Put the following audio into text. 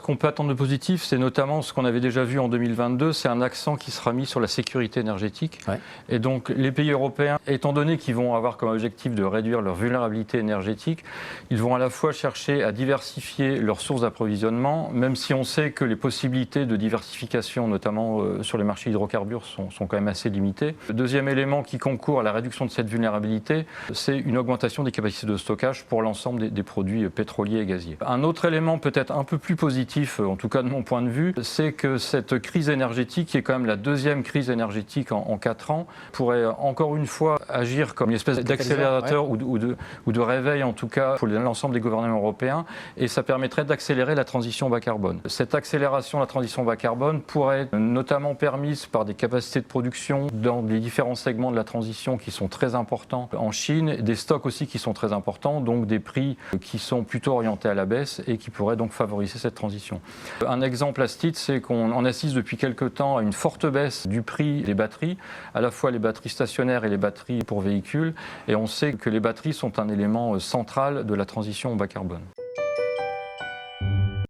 qu'on peut attendre de positif, c'est notamment ce qu'on avait déjà vu en 2022, c'est un accent qui sera mis sur la sécurité énergétique. Ouais. Et donc les pays européens, étant donné qu'ils vont avoir comme objectif de réduire leur vulnérabilité énergétique, ils vont à la fois chercher à diversifier leurs sources d'approvisionnement, même si on sait que les possibilités de diversification, notamment sur les marchés hydrocarbures, sont quand même assez limitées. Le deuxième élément qui concourt à la réduction de cette vulnérabilité, c'est une augmentation des capacités de stockage pour l'ensemble des produits pétroliers et gaziers. Un autre élément peut-être un peu plus positif, en tout cas de mon point de vue, c'est que cette crise énergétique, qui est quand même la deuxième crise énergétique en 4 ans, pourrait encore une fois agir comme une espèce d'accélérateur ou de réveil, en tout cas pour l'ensemble des gouvernements européens, et ça permettrait d'accélérer la transition bas carbone. Cette accélération de la transition bas carbone pourrait être notamment permise par des capacités de production dans les différents segments de la transition qui sont très importants en Chine, des stocks aussi qui sont très importants, donc des prix qui sont plutôt orientés à la baisse et qui pourraient donc favoriser cette transition. Un exemple à ce titre, c'est qu'on assiste depuis quelque temps à une forte baisse du prix des batteries, à la fois les batteries stationnaires et les batteries pour véhicules, et on sait que les batteries sont un élément central de la transition bas carbone.